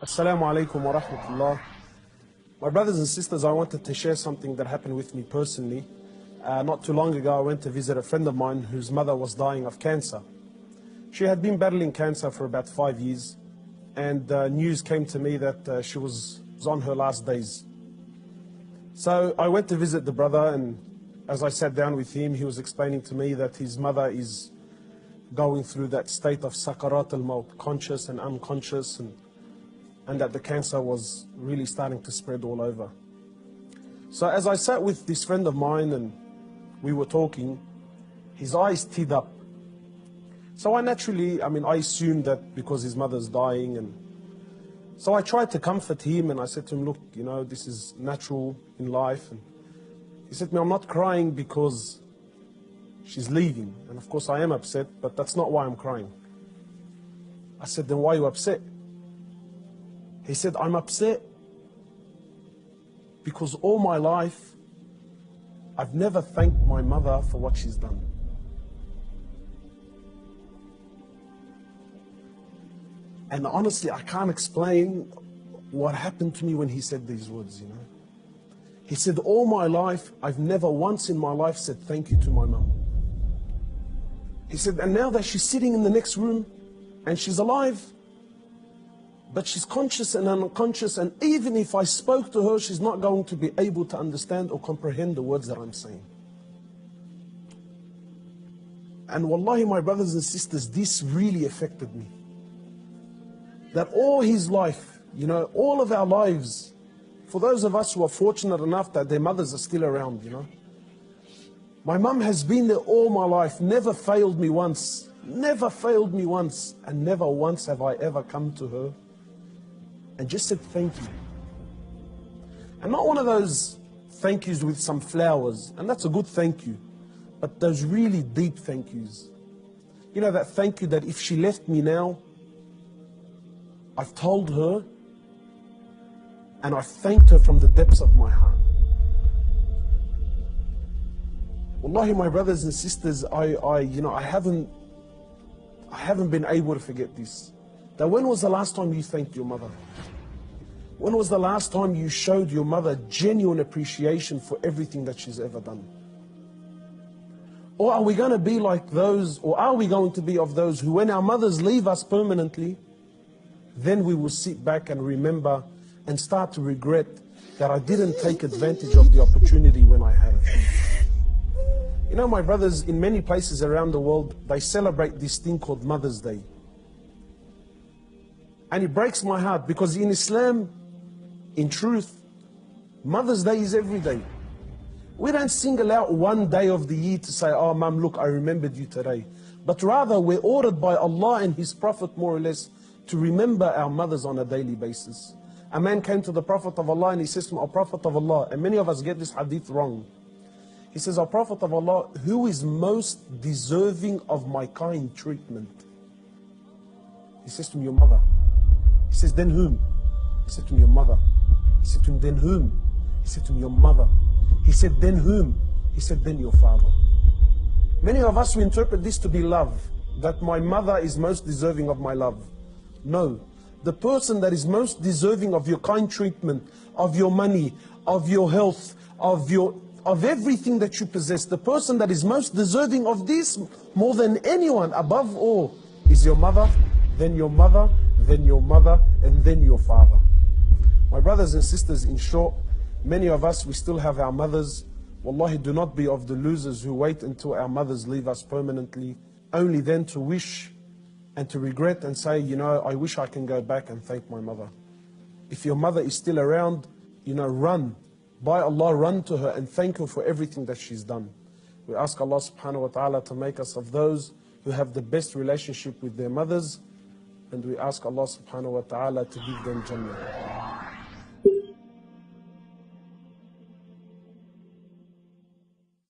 Assalamu alaikum wa rahmatullah. My brothers and sisters, I wanted to share something that happened with me personally. Not too long ago, I went to visit a friend of mine whose mother was dying of cancer. She had been battling cancer for about 5 years, and news came to me that she was on her last days. So I went to visit the brother, and as I sat down with him, he was explaining to me that his mother is going through that state of sakarat al-maut, conscious and unconscious, and that the cancer was really starting to spread all over. So as I sat with this friend of mine and we were talking, his eyes teared up. So I assumed that because his mother's dying, and so I tried to comfort him, and I said to him, look, this is natural in life. And he said to me, I'm not crying because she's leaving. And of course I am upset, but that's not why I'm crying. I said, then why are you upset? He said, I'm upset because all my life I've never thanked my mother for what she's done. And honestly, I can't explain what happened to me when he said these words, He said, all my life, I've never once in my life said thank you to my mom. He said, and now that she's sitting in the next room and she's alive, but she's conscious and unconscious, and even if I spoke to her, she's not going to be able to understand or comprehend the words that I'm saying. And wallahi, my brothers and sisters, this really affected me. That all his life, all of our lives, for those of us who are fortunate enough that their mothers are still around, my mum has been there all my life, never failed me once, and never once have I ever come to her and just said thank you. And not one of those thank yous with some flowers, and that's a good thank you, but those really deep thank yous. That thank you that if she left me now, I've told her and I thanked her from the depths of my heart. Wallahi, my brothers and sisters, I haven't been able to forget this. That when was the last time you thanked your mother? When was the last time you showed your mother genuine appreciation for everything that she's ever done? Or are we going to be like those, or are we going to be of those who, when our mothers leave us permanently, then we will sit back and remember and start to regret that I didn't take advantage of the opportunity when I had it. My brothers, in many places around the world, they celebrate this thing called Mother's Day. And it breaks my heart because in Islam, in truth, Mother's Day is every day. We don't single out one day of the year to say, oh, Mum, look, I remembered you today. But rather, we're ordered by Allah and His Prophet, more or less, to remember our mothers on a daily basis. A man came to the Prophet of Allah and he says to him, O Prophet of Allah, and many of us get this hadith wrong. He says, O Prophet of Allah, who is most deserving of my kind treatment? He says to him, your mother. He says, then whom? He said to him, your mother. He said to him, then whom? He said to him, your mother. He said, then whom? He said, then your father. Many of us, we interpret this to be love, that my mother is most deserving of my love. No. The person that is most deserving of your kind treatment, of your money, of your health, of everything that you possess, the person that is most deserving of this more than anyone, above all, is your mother, then your mother, then your mother, and then your father. My brothers and sisters, in short, many of us, we still have our mothers. Wallahi, do not be of the losers who wait until our mothers leave us permanently, only then to wish and to regret and say, I wish I can go back and thank my mother. If your mother is still around, run. By Allah, run to her and thank her for everything that she's done. We ask Allah subhanahu wa ta'ala to make us of those who have the best relationship with their mothers, and we ask Allah subhanahu wa ta'ala to give them Jannah.